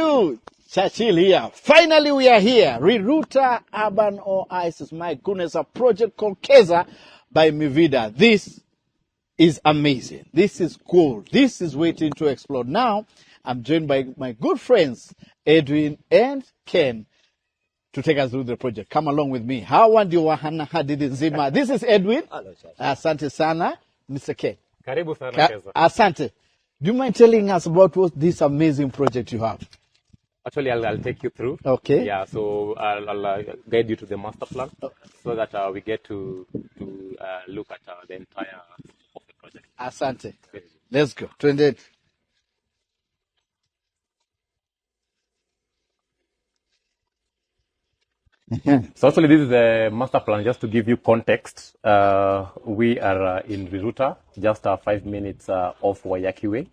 you. Churchill here. Finally, we are here. Riruta Urban Oasis. My goodness, a project called Keza by Mivida. This is amazing. This is cool. This is waiting to explode. Now, I'm joined by my good friends, Edwin and Ken, to take us through the project. Come along with me. This is Edwin. Hello, Asante sana, Mr. Ken. Karibu sana Keza. Asante. Do you mind telling us about what this amazing project you have? Actually, I'll take you through. Okay. Yeah, so I'll guide you to the master plan so that we get to look at the entire of the project. Asante. Let's go. 28. So actually, this is the master plan. Just to give you context, we are in Riruta, just 5 minutes off Wayaki Way.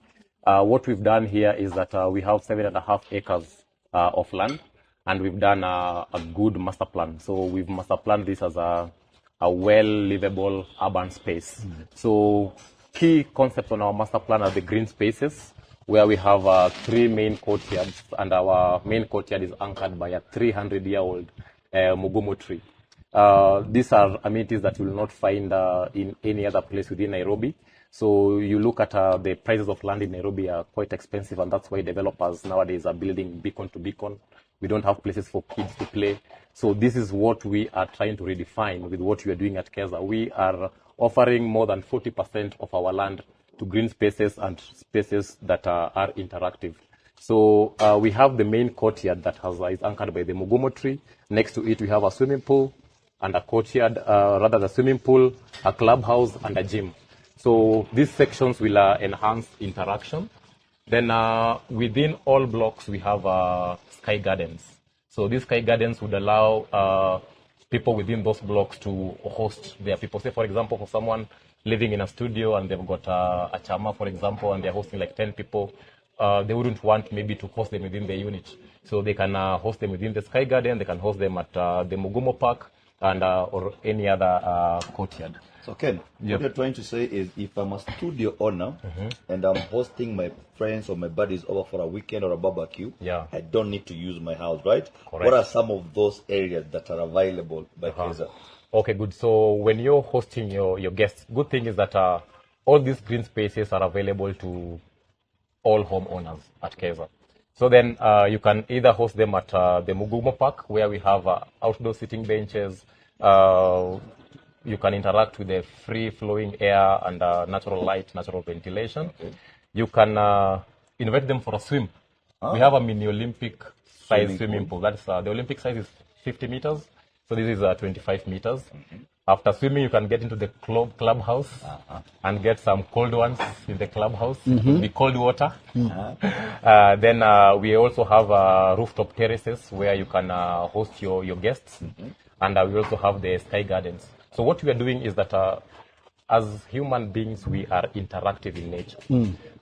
What we've done here is that we have 7.5 acres of land, and we've done a good master plan. So we've master planned this as a well-livable urban space. So key concepts on our master plan are the green spaces, where we have 3 main courtyards, and our main courtyard is anchored by a 300-year-old mugumo tree. These are amenities that you will not find in any other place within Nairobi. So you look at the prices of land in Nairobi are quite expensive, and that's why developers nowadays are building beacon to beacon. We don't have places for kids to play. So this is what we are trying to redefine with what we are doing at Keza. We are offering more than 40% of our land to green spaces and spaces that are interactive. So we have the main courtyard that is anchored by the mugumo tree. Next to it, we have a swimming pool and a courtyard, the swimming pool, a clubhouse, and a gym. So these sections will enhance interaction. Then within all blocks, we have sky gardens. So these sky gardens would allow people within those blocks to host their people. Say, for example, for someone living in a studio and they've got a chama, for example, and they're hosting like 10 people, they wouldn't want maybe to host them within the unit. So they can host them within the sky garden, they can host them at the Mugumo Park and or any other courtyard. So Ken, what you're trying to say is if I'm a studio owner and I'm hosting my friends or my buddies over for a weekend or a barbecue, I don't need to use my house, right? Correct. What are some of those areas that are available by Keza? Okay, good. So when you're hosting your guests, good thing is that all these green spaces are available to all homeowners at Keza. So then you can either host them at the Mugumo Park, where we have outdoor sitting benches. You can interact with the free-flowing air and natural light, natural ventilation. Okay. You can invite them for a swim. We have a mini Olympic size swimming pool. That's the Olympic size is 50 meters. So this is 25 meters. After swimming, you can get into the clubhouse and get some cold ones in the clubhouse. It will be cold water. Then we also have rooftop terraces where you can host your guests. And we also have the sky gardens. So what we are doing is that as human beings, we are interactive in nature.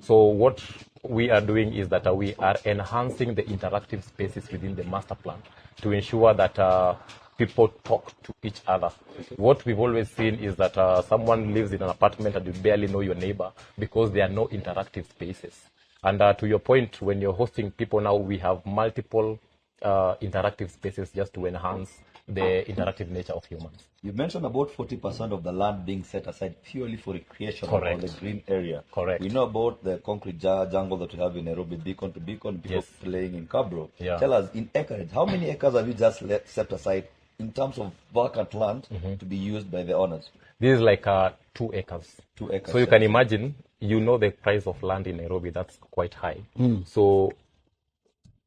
So what we are doing is that we are enhancing the interactive spaces within the master plan to ensure that people talk to each other. What we've always seen is that someone lives in an apartment and you barely know your neighbor because there are no interactive spaces. And to your point, when you're hosting people now, we have multiple interactive spaces just to enhance the interactive nature of humans. You mentioned about 40% of the land being set aside purely for recreation or the green area. Correct. We know about the concrete jungle that we have in Nairobi, beacon to beacon, people playing in Cabro. Tell us, in acreage, how many acres have you just set aside in terms of vacant land to be used by the owners? This is like 2 acres. 2 acres. So you can imagine, the price of land in Nairobi, that's quite high. So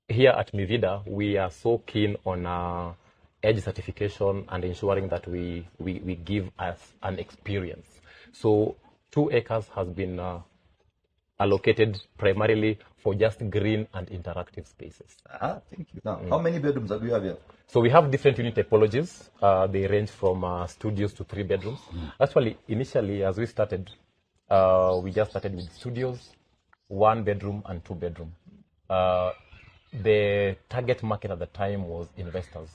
here at Mivida, we are so keen on edge certification and ensuring that we give us an experience. So 2 acres has been allocated primarily for just green and interactive spaces. Thank you. Now, how many bedrooms do you have here? So we have different unit typologies. They range from studios to 3 bedrooms. Actually, initially, as we started, we just started with studios, 1 bedroom and 2 bedroom. The target market at the time was investors.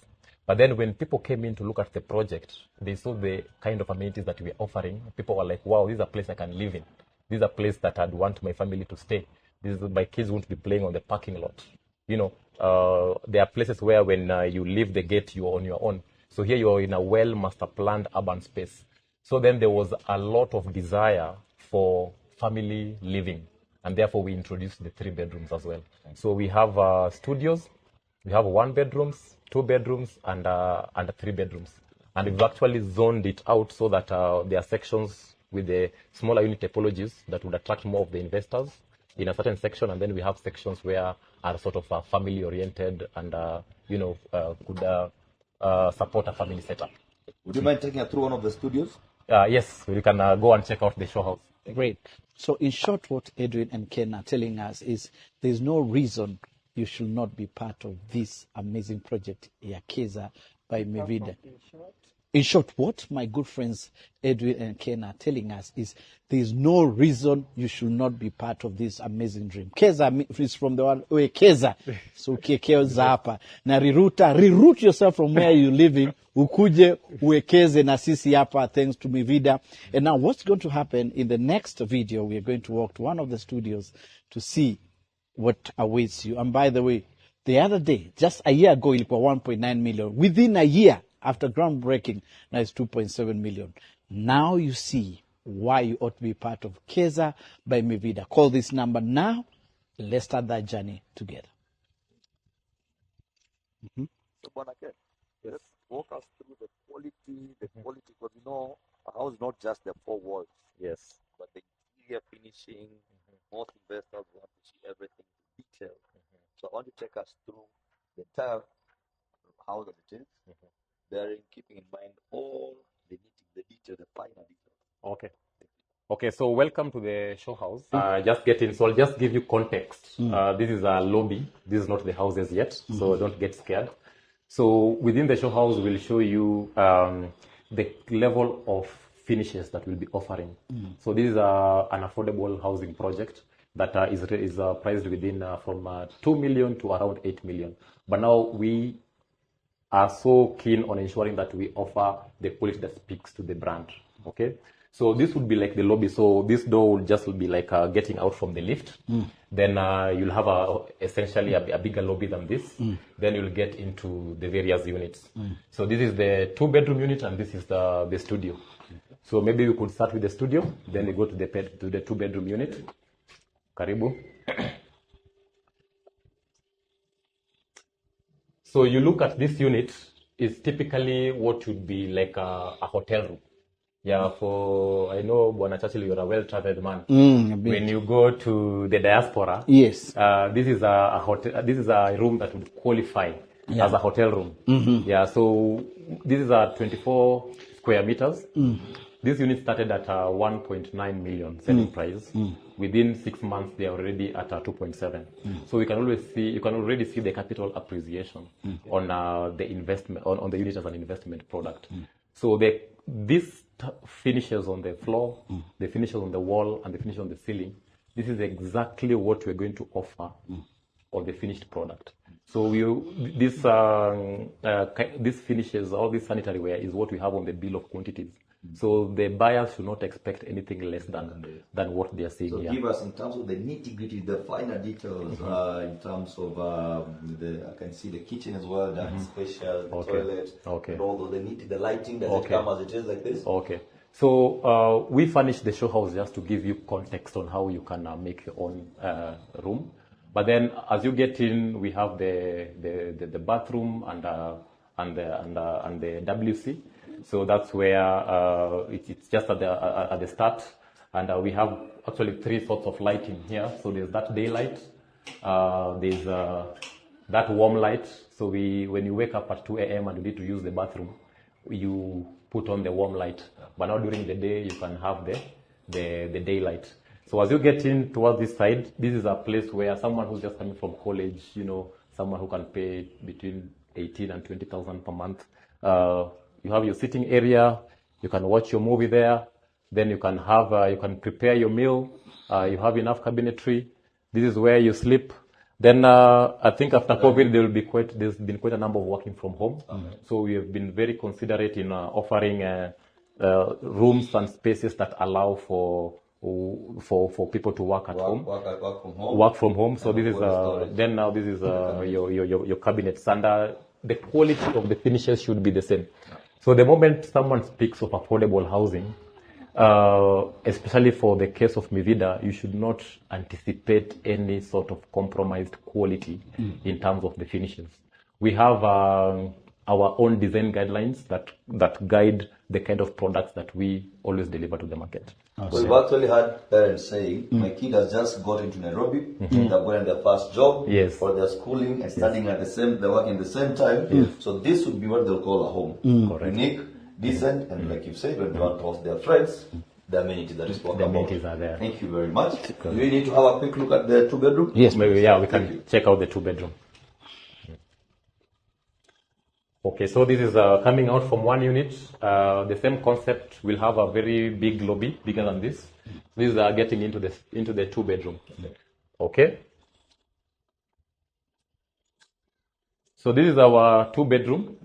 But then when people came in to look at the project, they saw the kind of amenities that we're offering. People were like, wow, this is a place I can live in. This is a place that I'd want my family to stay. My kids won't be playing on the parking lot. there are places where when you leave the gate, you're on your own. So here you're in a well master planned urban space. So then there was a lot of desire for family living, and therefore we introduced the 3 bedrooms as well. So we have studios, we have 1 bedrooms, 2 bedrooms, and 3 bedrooms. And we've actually zoned it out so that there are sections with the smaller unit topologies that would attract more of the investors in a certain section, and then we have sections where are sort of family-oriented and could support a family setup. Would you mind taking us through one of the studios? Yes, we can go and check out the show house. Great. So in short, what Edwin and Ken are telling us is there's no reason you should not be part of this amazing project, Keza by Mivida. In short, what my good friends Edwin and Ken are telling us is there's no reason you should not be part of this amazing dream. Keza is from the one way Keza. So Keza hapa. Na Riruta, reroute yourself from where you're living. Ukuje uwekeze na sisi hapa thanks to Mivida. And now what's going to happen in the next video, we are going to walk to one of the studios to see what awaits you. And by the way, the other day, just a year ago, ilikuwa 1.9 million. Within a year, after groundbreaking, now it's 2.7 million. Now you see why you ought to be part of Keza by Mivida. Call this number now. Let's start that journey together. So, Bonake, let's walk us through the quality, because a house is not just the 4 walls. Yes. But the interior finishing, most investors want to see everything in detail. So I want to take us through the entire house that it is, keeping in mind all the detail, the finer details. Okay, so welcome to the show house. Just get in, so I'll just give you context. This is a lobby. This is not the houses yet, so don't get scared. So within the show house, we'll show you the level of finishes that we'll be offering. So this is an affordable housing project that is priced within from 2 million to around 8 million. But now we are so keen on ensuring that we offer the quality that speaks to the brand. Okay, so this would be like the lobby. So this door will just be like getting out from the lift. Then you'll have essentially a bigger lobby than this. Then you'll get into the various units. So this is the 2-bedroom unit, and this is the studio. So maybe we could start with the studio, then we go to the 2-bedroom unit. Karibu. So you look at this unit, is typically what would be like a hotel room. Yeah, I know, Bwana Churchill, you're a well-traveled man. When you go to the diaspora, yes, this is a hotel. This is a room that would qualify as a hotel room. Yeah, so this is a 24 square meters. This unit started at 1.9 million selling price. Within 6 months, they are already at 2.7. So you can already see the capital appreciation on the investment on the unit as an investment product. So these finishes on the floor, the finishes on the wall, and the finish on the ceiling, this is exactly what we're going to offer on the finished product. So these finishes, all this sanitary ware is what we have on the bill of quantities. So the buyers should not expect anything less than what they are seeing here. So give us in terms of the nitty-gritty, the finer details, in terms of I can see the kitchen as well, that spacious, the toilet, and all the lighting, does it come as it is like this? Okay. So we furnished the show house just to give you context on how you can make your own room. But then as you get in, we have the bathroom and the WC. So that's where it's just at the start, and we have actually 3 sorts of lighting here. So there's that daylight, there's that warm light. So when you wake up at 2 a.m. and you need to use the bathroom, you put on the warm light. But now during the day, you can have the daylight. So as you get in towards this side, this is a place where someone who's just coming from college, someone who can pay between 18 and 20,000 per month. You have your sitting area. You can watch your movie there. Then you can you can prepare your meal. You have enough cabinetry. This is where you sleep. Then I think after COVID, there's been quite a number of working from home. So we have been very considerate in offering rooms and spaces that allow for for people to work at home. Work from home. Work from home. So And this is storage. then now this is your cabinets, and the quality of the finishes should be the same. So the moment someone speaks of affordable housing, especially for the case of Mivida, you should not anticipate any sort of compromised quality in terms of the finishes. We have our own design guidelines that guide the kind of products that we always deliver to the market. We've actually had parents saying, my kid has just got into Nairobi, they're going their first job, Yes. for their schooling and studying at the same, they're working at the same time. So this would be what they'll call a home. Correct. Unique, decent, and like you've said, when they want to host their friends, the amenities that is spoken The about. amenities are there. Thank you very much. Do we need to have a quick look at the 2-bedroom? Yes, maybe, yeah, we Thank can you. check out the 2-bedroom. Okay, so this is coming out from one unit. The same concept will have a very big lobby, bigger than this. These are getting into the 2-bedroom. Okay. So this is our 2-bedroom.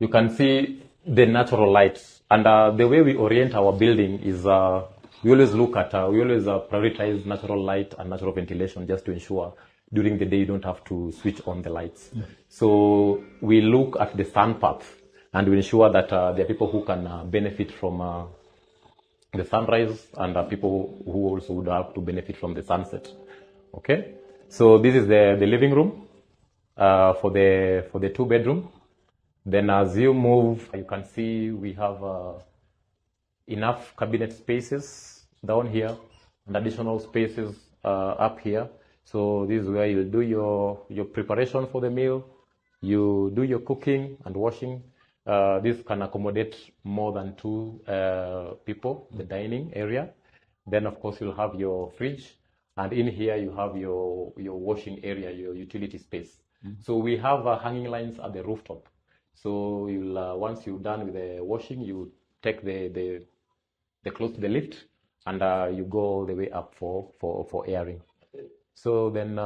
You can see the natural light, and the way we orient our building is we always prioritize natural light and natural ventilation just to ensure during the day you don't have to switch on the lights. So we look at the sun path and we ensure that there are people who can benefit from the sunrise and people who also would have to benefit from the sunset. Okay, so this is the living room for the 2-bedroom. Then as you move, you can see we have enough cabinet spaces down here and additional spaces up here. So this is where you do your preparation for the meal, you do your cooking and washing. This can accommodate more than 2 people, the dining area. Then of course you'll have your fridge, and in here you have your washing area, your utility space. So we have hanging lines at the rooftop. So you'll once you're done with the washing, you take the clothes to the lift, and you go all the way up for airing. So then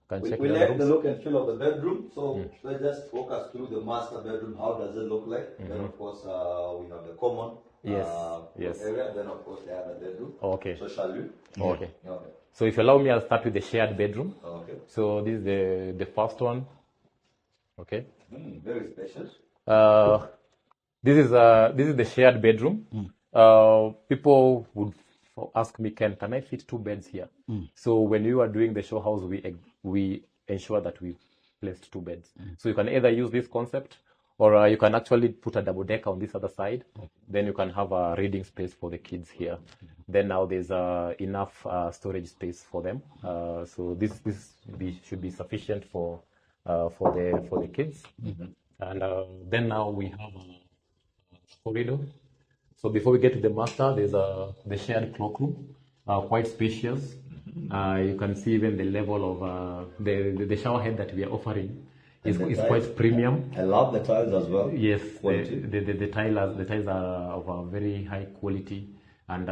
can check We the like rooms. the look and feel of the bedroom. So let's just walk us through the master bedroom. How does it look like? Then of course we have the common Yes. area. Then of course the other bedroom. Okay. So shall we? Okay. Okay. So if you allow me, I'll start with the shared bedroom. Okay. So this is the first one. Okay. Very spacious. This is the shared bedroom. People would ask me, can I fit 2 beds here? So when we were doing the show house, we ensure that we placed 2 beds. So you can either use this concept, or you can actually put a double decker on this other side. Then you can have a reading space for the kids here. Then now there's enough storage space for them. So this should be sufficient for the kids. And then now we have a corridor. So before we get to the master, there's the shared cloakroom, quite spacious. You can see even the level of the shower head that we are offering is quite premium. I love the tiles as well. Yes, Quality. the tiles are of a very high quality, and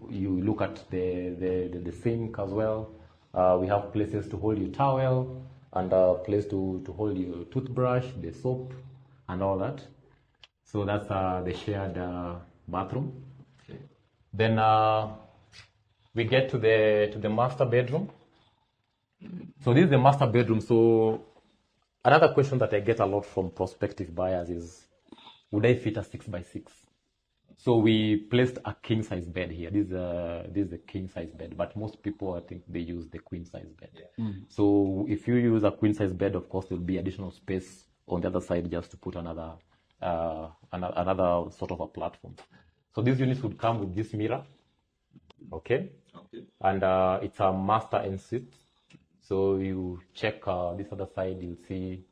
you look at the sink as well. We have places to hold your towel and a place to hold your toothbrush, the soap, and all that. So that's the shared bathroom. Okay. Then we get to the master bedroom. So this is the master bedroom. So another question that I get a lot from prospective buyers is, would I fit a 6x6? So we placed a king size bed here. This is a king size bed, but most people, I think, they use the queen size bed. Yeah. So if you use a queen size bed, of course, there will be additional space on the other side just to put another sort of a platform. So these units would come with this mirror, okay? And it's a master en suite. So you check this other side, you'll see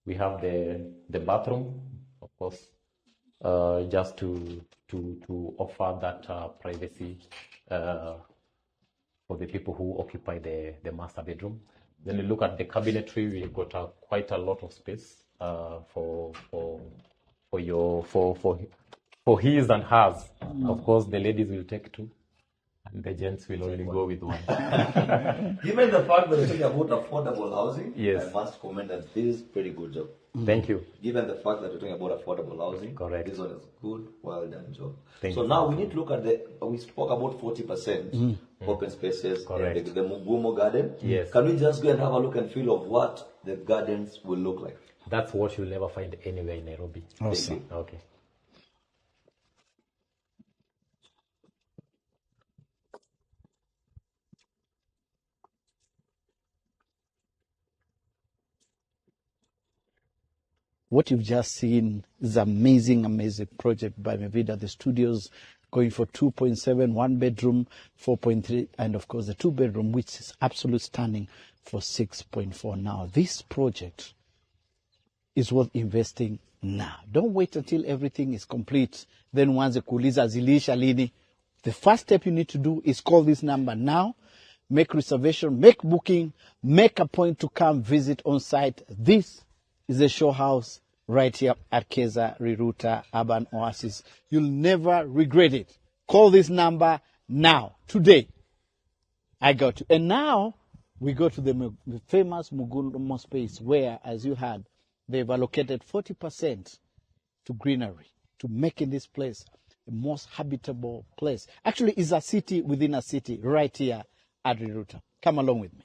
we have the bathroom, of course, just to offer that privacy for the people who occupy the master bedroom. Then you look at the cabinetry, we've got quite a lot of space for his and hers. Of course, the ladies will take 2, And the gents will only go with one. Given the fact that we're talking about affordable housing, Yes. I must comment that this is pretty good job. Thank you. Given the fact that we're talking about affordable housing, Correct. this one is good, well done job. Thank so you. now we need to look at we spoke about 40% open spaces, Correct. the Mugumo garden. Yes. Can we just go and have a look and feel of what the gardens will look like? That's what you'll never find anywhere in Nairobi. Awesome. Okay. What you've just seen is amazing, amazing project by Mivida. The studios going for 2.7, one bedroom, 4.3, and of course the two bedroom, which is absolute stunning, for 6.4. Now, this project is worth investing now. Don't wait until everything is complete. Then once kuuliza zilisha lini, the first step you need to do is call this number now, make reservation, make booking, make a point to come visit on site. This is a show house right here at Keza, Riruta, Urban Oasis. You'll never regret it. Call this number now, today. I got you. And now we go to the famous Mugumo space where, as you heard, they've allocated 40% to greenery, to making this place the most habitable place. Actually, it's a city within a city right here at Riruta. Come along with me.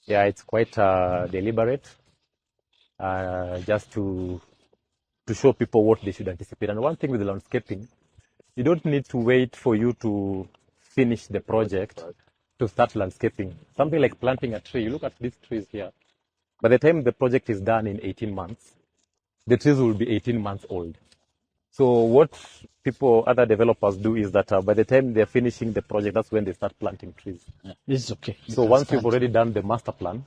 Yeah, it's quite deliberate, just to show people what they should anticipate. And one thing with the landscaping, you don't need to wait for you to finish the project to start landscaping. Something like planting a tree. You look at these trees here. By the time the project is done in 18 months, the trees will be 18 months old. So what other developers do is that by the time they're finishing the project, that's when they start planting trees. Yeah, this is okay. So once you've already done the master plan,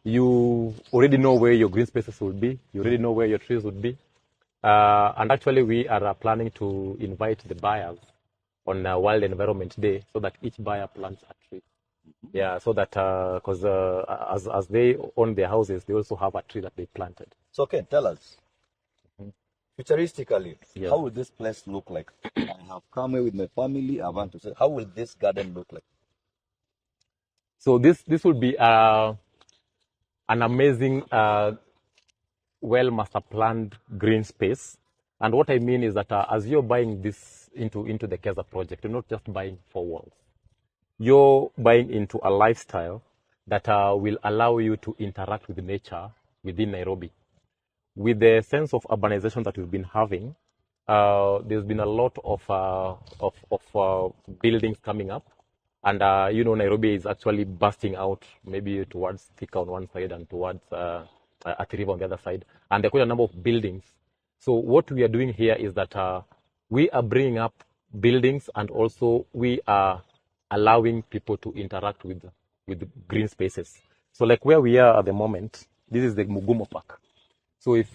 you already know where your green spaces will be. You already know where your trees would be. And actually, we are planning to invite the buyers on World Environment Day so that each buyer plants a tree. Yeah, so that, because as they own their houses, they also have a tree that they planted. So, okay, tell us, futuristically, Yes. how will this place look like? I have come here with my family. I want to say, how will this garden look like? So this will be an amazing, well master planned green space. And what I mean is that as you're buying this into the Keza project, you're not just buying 4 walls. You're buying into a lifestyle that will allow you to interact with nature within Nairobi. With the sense of urbanization that we've been having, there's been a lot of buildings coming up. And, Nairobi is actually bursting out, maybe towards Thika on one side and towards Athi River on the other side. And there are quite a number of buildings. So what we are doing here is that we are bringing up buildings, and also we are allowing people to interact with green spaces. So like where we are at the moment, this is the Mugumo Park. So if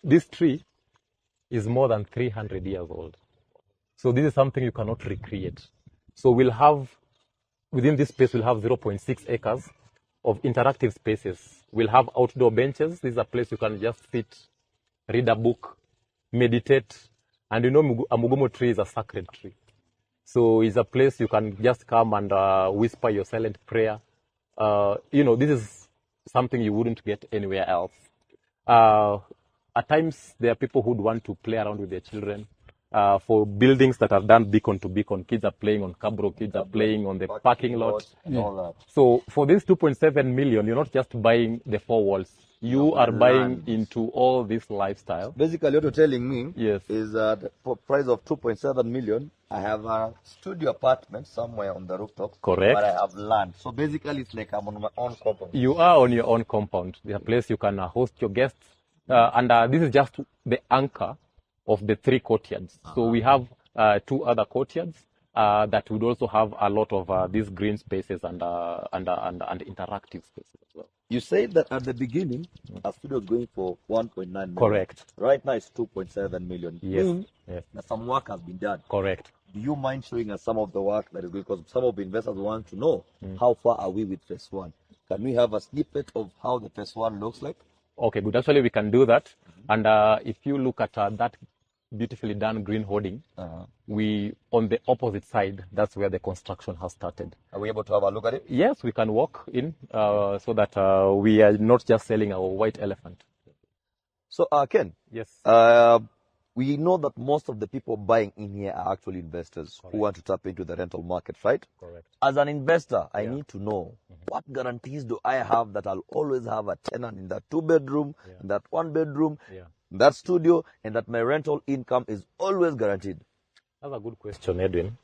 this tree is more than 300 years old, so this is something you cannot recreate. So we'll have, within this space, we'll have 0.6 acres of interactive spaces. We'll have outdoor benches. This is a place you can just sit, read a book, meditate. And a Mugumo tree is a sacred tree. So it's a place you can just come and whisper your silent prayer. This is something you wouldn't get anywhere else. At times, there are people who would want to play around with their children. For buildings that are done beacon to beacon, kids are playing on Cabro, kids are playing on the parking lot. And all that. So for this 2.7 million, you're not just buying the 4 walls. You are buying into all this lifestyle. Basically, what you're telling me Yes. is that for price of 2.7 million, I have a studio apartment somewhere on the rooftop. Correct. But I have land. So basically, it's like I'm on my own compound. You are on your own compound. It's a place you can host your guests. And this is just the anchor of the 3 courtyards. So we have 2 other courtyards that would also have a lot of these green spaces and interactive spaces as well. You said that at the beginning, a studio is going for 1.9 million. Correct. Right now, it's 2.7 million. Yes. Yes. That some work has been done. Correct. Do you mind showing us some of the work that is going? Because some of the investors want to know how far are we with phase 1. Can we have a snippet of how the phase 1 looks like? Okay, good. Actually, we can do that. And if you look at that beautifully done green hoarding. We, on the opposite side, that's where the construction has started. Are we able to have a look at it? Yes, we can walk in so that we are not just selling our white elephant. So, Ken. Yes. We know that most of the people buying in here are actually investors who want to tap into the rental market, right? Correct. As an investor, I need to know what guarantees do I have that I'll always have a tenant in that 2-bedroom, in that 1-bedroom, in that studio, and that my rental income is always guaranteed? That's a good question, Edwin.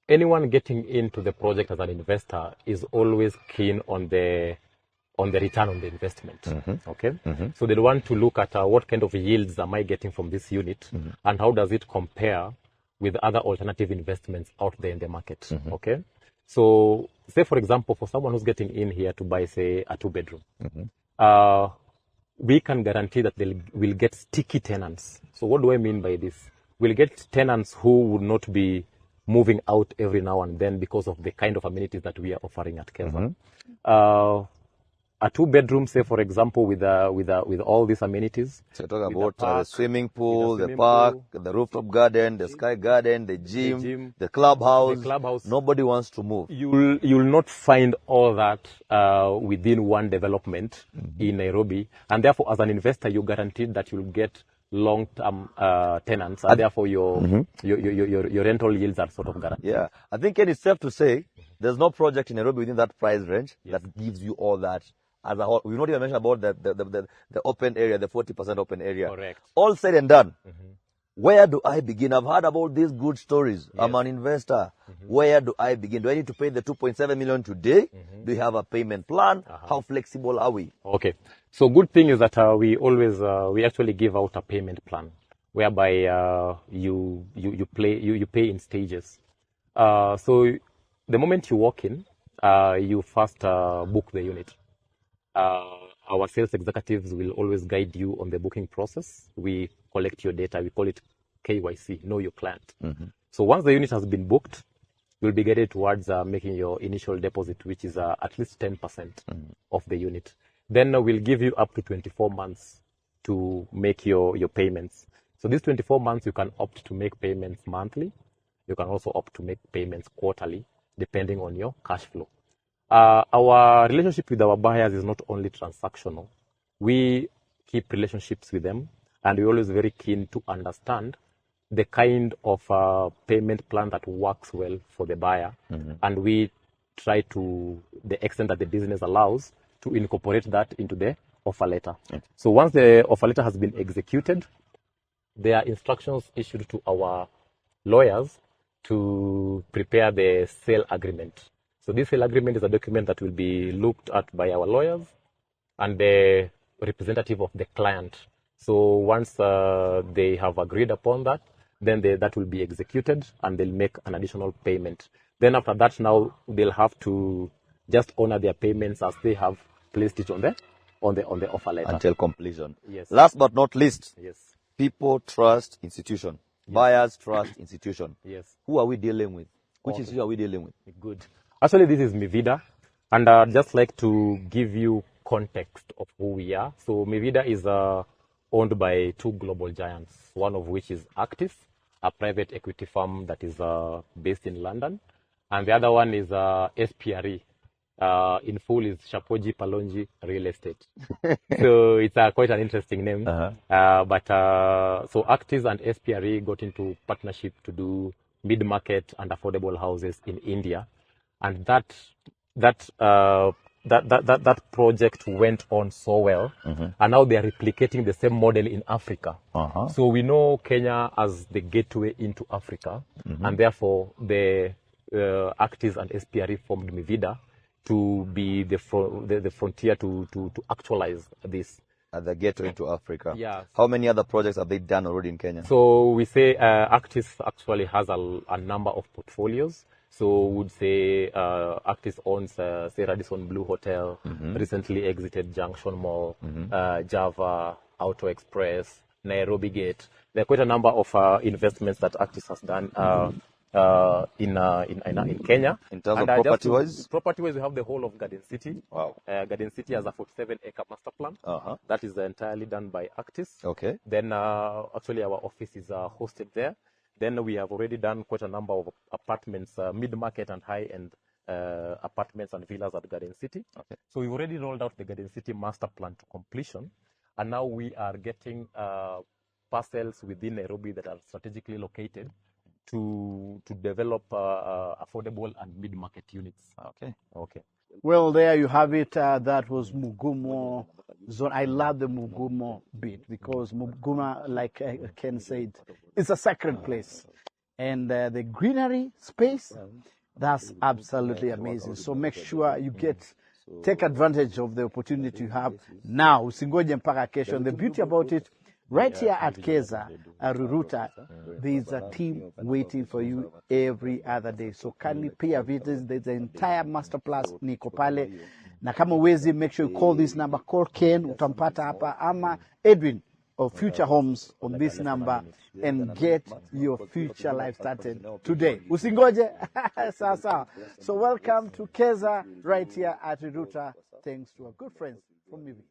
Anyone getting into the project as an investor is always keen on the return on the investment. Okay? So they want to look at what kind of yields am I getting from this unit and how does it compare with other alternative investments out there in the market. Okay? So say, for example, for someone who's getting in here to buy, say, a 2-bedroom, we can guarantee that they will get sticky tenants. So what do I mean by this? We'll get tenants who would not be moving out every now and then because of the kind of amenities that we are offering at Keza. A 2-bedroom, say, for example, with all these amenities. So you're talking about the swimming pool, the park, the rooftop garden, the sky garden, the gym, the clubhouse. Nobody wants to move. You'll not find all that within one development in Nairobi. And therefore, as an investor, you're guaranteed that you'll get long-term tenants, and therefore your rental yields are sort of guaranteed. Yeah, I think it is safe to say there's no project in Nairobi within that price range that gives you all that as a whole. We've not even mentioned about the open area, the 40% open area. Correct. All said and done. Where do I begin? I've heard about these good stories. I'm an investor. Where do I begin? Do I need to pay the 2.7 million today? Do you have a payment plan? How flexible are we? Okay. So good thing is that we actually give out a payment plan whereby you pay in stages. So the moment you walk in, you first book the unit. Our sales executives will always guide you on the booking process. We collect your data. We call it KYC, know your client. So once the unit has been booked, you'll be guided towards making your initial deposit, which is at least 10% of the unit. Then we'll give you up to 24 months to make your payments. So these 24 months, you can opt to make payments monthly. You can also opt to make payments quarterly, depending on your cash flow. Our relationship with our buyers is not only transactional. We keep relationships with them, and we're always very keen to understand the kind of payment plan that works well for the buyer. And we try to, the extent that the business allows, to incorporate that into the offer letter. So once the offer letter has been executed, there are instructions issued to our lawyers to prepare the sale agreement. So this sale agreement is a document that will be looked at by our lawyers and the representative of the client. So once they have agreed upon that, then that will be executed and they'll make an additional payment. Then after that, now they'll have to just honor their payments as they have placed it on the offer letter. Until completion. Yes. Last but not least, Yes. people trust institution. Buyers trust institution. Yes. Who are we dealing with? Which institution are we dealing with? Good. Actually, this is Mivida, and I'd just like to give you context of who we are. So Mivida is owned by 2 global giants, one of which is Actis, a private equity firm that is based in London, and the other one is SPRE. In full is Shapoji Palonji Real Estate. So it's quite an interesting name. So Actis and SPRE got into partnership to do mid-market and affordable houses in India. And that project went on so well, and now they are replicating the same model in Africa. So we know Kenya as the gateway into Africa, and therefore the Actis and SPRE formed Mivida to be the frontier to actualize this. At the gateway into Africa. Yeah. How many other projects have they done already in Kenya? So we say Actis actually has a number of portfolios. So would say Actis owns, say, Radisson Blue Hotel, recently exited Junction Mall, Java, Auto Express, Nairobi Gate. There are quite a number of investments that Actis has done. in Kenya. In terms of And, property-wise? Property-wise, we have the whole of Garden City. Wow. Garden City has a 47-acre master plan. That is entirely done by Actis. Okay. Then actually our office is hosted there. Then we have already done quite a number of apartments, mid-market and high-end apartments and villas at Garden City. Okay. So we've already rolled out the Garden City master plan to completion. And now we are getting parcels within Nairobi that are strategically located to develop affordable and mid-market units. Okay. Okay. Well, there you have it. That was Mugumo zone. I love the Mugumo bit because Mugumo, like Ken said, it's a sacred place. And the greenery space, that's absolutely amazing. So make sure you take advantage of the opportunity you have now. Usingoje mpaka kesho. And the beauty about it, right here at Keza, Riruta, there's a team waiting for you every other day. So kindly pay a visit. There's the entire master plus niko pale. Na kama uwezi, make sure you call this number. Call Ken, utampata hapa, ama Edwin of Future Homes on this number and get your future life started today. Usingoje. Sawa. So welcome to Keza right here at Riruta. Thanks to our good friends from Mivida.